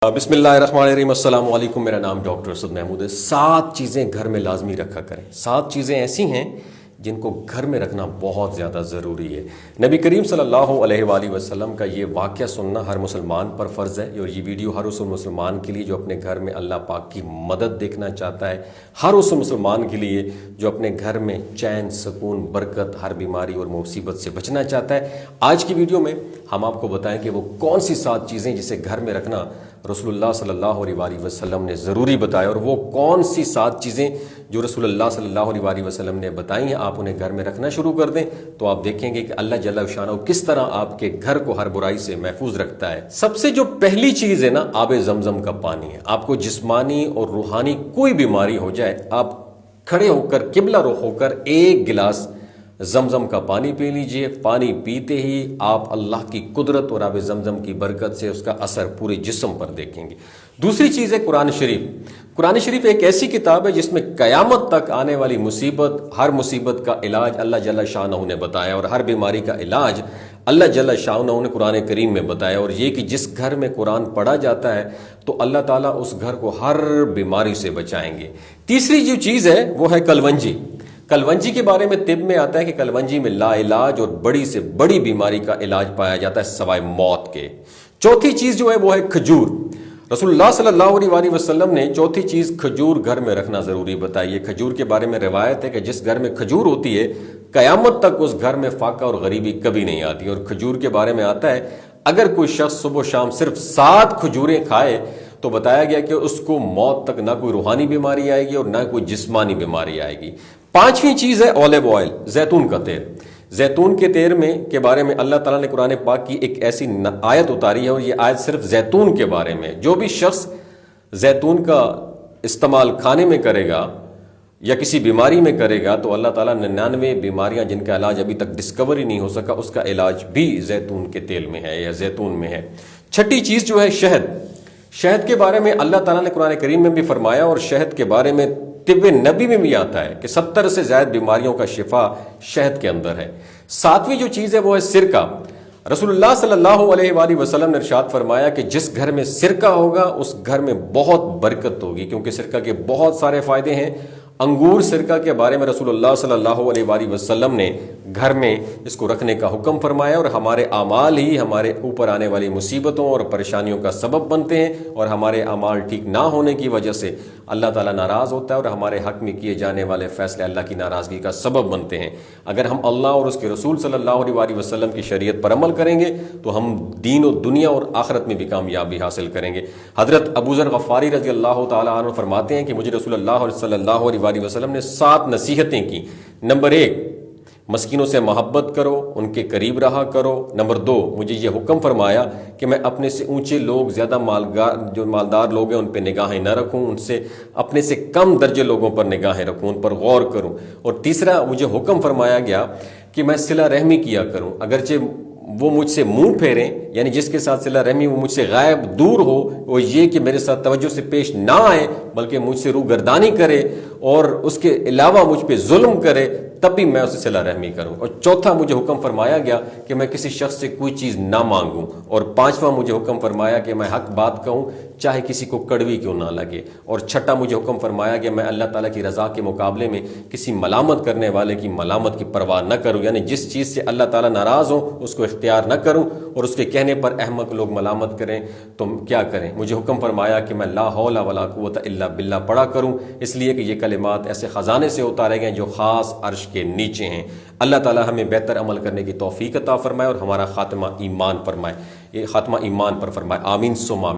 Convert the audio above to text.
بسم اللہ الرحمن الرحیم۔ السلام علیکم، میرا نام ڈاکٹر اسد محمود ہے۔ 7 چیزیں گھر میں لازمی رکھا کریں۔ 7 چیزیں ایسی ہیں جن کو گھر میں رکھنا بہت زیادہ ضروری ہے۔ نبی کریم صلی اللہ علیہ وآلہ وسلم کا یہ واقعہ سننا ہر مسلمان پر فرض ہے، اور یہ ویڈیو ہر اس مسلمان کے لیے جو اپنے گھر میں اللہ پاک کی مدد دیکھنا چاہتا ہے، ہر اس مسلمان کے لیے جو اپنے گھر میں چین، سکون، برکت، ہر بیماری اور مصیبت سے بچنا چاہتا ہے۔ آج کی ویڈیو میں ہم آپ کو بتائیں کہ وہ کون سی 7 چیزیں جسے گھر میں رکھنا رسول اللہ صلی اللہ علیہ وآلہ وسلم نے ضروری بتایا، اور وہ کون سی 7 چیزیں جو رسول اللہ صلی اللہ علیہ وآلہ وسلم نے بتائی ہیں آپ انہیں گھر میں رکھنا شروع کر دیں تو آپ دیکھیں گے کہ اللہ جل شانہ کس طرح آپ کے گھر کو ہر برائی سے محفوظ رکھتا ہے۔ سب سے جو پہلی چیز ہے نا، آب زمزم کا پانی ہے۔ آپ کو جسمانی اور روحانی کوئی بیماری ہو جائے، آپ کھڑے ہو کر قبلہ رخ ہو کر 1 گلاس زمزم کا پانی پی لیجئے۔ پانی پیتے ہی آپ اللہ کی قدرت اور آب زمزم کی برکت سے اس کا اثر پورے جسم پر دیکھیں گے۔ دوسری چیز ہے قرآن شریف۔ قرآن شریف ایک ایسی کتاب ہے جس میں قیامت تک آنے والی مصیبت، ہر مصیبت کا علاج اللہ جل شانہ نے بتایا، اور ہر بیماری کا علاج اللہ جل شانہ نے قرآن کریم میں بتایا، اور یہ کہ جس گھر میں قرآن پڑھا جاتا ہے تو اللہ تعالیٰ اس گھر کو ہر بیماری سے بچائیں گے۔ تیسری جو چیز ہے وہ ہے کلونجی۔ کلونجی کے بارے میں طب میں آتا ہے کہ کلونجی میں لا علاج اور بڑی سے بڑی بیماری کا علاج پایا جاتا ہے سوائے موت کے۔ چوتھی چیز جو ہے وہ ہے کھجور۔ رسول اللہ صلی اللہ علیہ وآلہ وسلم نے چوتھی چیز کھجور گھر میں رکھنا ضروری بتائی ہے۔ کھجور کے بارے میں روایت ہے کہ جس گھر میں کھجور ہوتی ہے قیامت تک اس گھر میں فاقہ اور غریبی کبھی نہیں آتی۔ اور کھجور کے بارے میں آتا ہے اگر کوئی شخص صبح و شام صرف 7 کھجوریں کھائے تو بتایا گیا کہ اس کو موت تک نہ کوئی روحانی بیماری آئے گی اور نہ کوئی جسمانی بیماری آئے گی۔ 5ویں چیز ہے اولیو آئل، زیتون کا تیل۔ زیتون کے تیل کے بارے میں اللہ تعالیٰ نے قرآن پاک کی ایک ایسی آیت اتاری ہے، اور یہ آیت صرف زیتون کے بارے میں۔ جو بھی شخص زیتون کا استعمال کھانے میں کرے گا یا کسی بیماری میں کرے گا تو اللہ تعالیٰ 99 بیماریاں جن کا علاج ابھی تک ڈسکور ہی نہیں ہو سکا، اس کا علاج بھی زیتون کے تیل میں ہے یا زیتون میں ہے۔ 6ٹھی چیز جو ہے شہد۔ شہد کے بارے میں اللہ تعالیٰ نے قرآن کریم میں بھی فرمایا، اور شہد کے بارے میں طب نبی میں بھی آتا ہے کہ 70 سے زائد بیماریوں کا شفا شہد کے اندر ہے۔ 7ویں جو چیز ہے وہ ہے سرکہ۔ رسول اللہ صلی اللہ علیہ وآلہ وسلم نے ارشاد فرمایا کہ جس گھر میں سرکہ ہوگا اس گھر میں بہت برکت ہوگی، کیونکہ سرکہ کے بہت سارے فائدے ہیں۔ انگور سرکہ کے بارے میں رسول اللہ صلی اللہ علیہ وآلہ وسلم نے گھر میں اس کو رکھنے کا حکم فرمایا، اور ہمارے اعمال ہی ہمارے اوپر آنے والی مصیبتوں اور پریشانیوں کا سبب بنتے ہیں، اور ہمارے اعمال ٹھیک نہ ہونے کی وجہ سے اللہ تعالیٰ ناراض ہوتا ہے، اور ہمارے حق میں کیے جانے والے فیصلے اللہ کی ناراضگی کا سبب بنتے ہیں۔ اگر ہم اللہ اور اس کے رسول صلی اللہ علیہ وآلہ وسلم کی شریعت پر عمل کریں گے تو ہم دین و دنیا اور آخرت میں بھی کامیابی حاصل کریں گے۔ حضرت ابو ذر غفاری رضی اللہ تعالیٰ عنہ فرماتے ہیں کہ مجھے رسول اللہ صلی اللہ علیہ وآلہ وسلم نے 7 نصیحتیں کی۔ نمبر 1، مسکینوں سے محبت کرو، ان کے قریب رہا کرو۔ نمبر 2، مجھے یہ حکم فرمایا کہ میں اپنے سے اونچے لوگ، زیادہ جو مالدار لوگ ہیں ان پہ نگاہیں نہ رکھوں، ان سے اپنے سے کم درجے لوگوں پر نگاہیں رکھوں، ان پر غور کروں۔ اور تیسرا، مجھے حکم فرمایا گیا کہ میں صلہ رحمی کیا کروں، اگرچہ وہ مجھ سے منہ پھیریں، یعنی جس کے ساتھ صلہ رحمی وہ مجھ سے غائب دور ہو، وہ یہ کہ میرے ساتھ توجہ سے پیش نہ آئے بلکہ مجھ سے روگردانی کرے اور اس کے علاوہ مجھ پہ ظلم کرے، تب بھی میں اسے صلہ رحمی کروں۔ اور چوتھا، مجھے حکم فرمایا گیا کہ میں کسی شخص سے کوئی چیز نہ مانگوں۔ اور 5واں، مجھے حکم فرمایا کہ میں حق بات کہوں چاہے کسی کو کڑوی کیوں نہ لگے۔ اور 6ٹھا، مجھے حکم فرمایا کہ میں اللہ تعالیٰ کی رضا کے مقابلے میں کسی ملامت کرنے والے کی ملامت کی پرواہ نہ کروں، یعنی جس چیز سے اللہ تعالیٰ ناراض ہو اس کو اختیار نہ کروں، اور اس کے کہنے پر احمق لوگ ملامت کریں تو کیا کریں۔ مجھے حکم فرمایا کہ میں لا حول ولا قوت الا باللہ پڑھا کروں، اس لیے کہ یہ کلمات ایسے خزانے سے اتارے گئے جو خاص عرش کے نیچے ہیں۔ اللہ تعالیٰ ہمیں بہتر عمل کرنے کی توفیق عطا فرمائے اور ہمارا خاتمہ ایمان پر فرمائے۔ آمین ثم آمین۔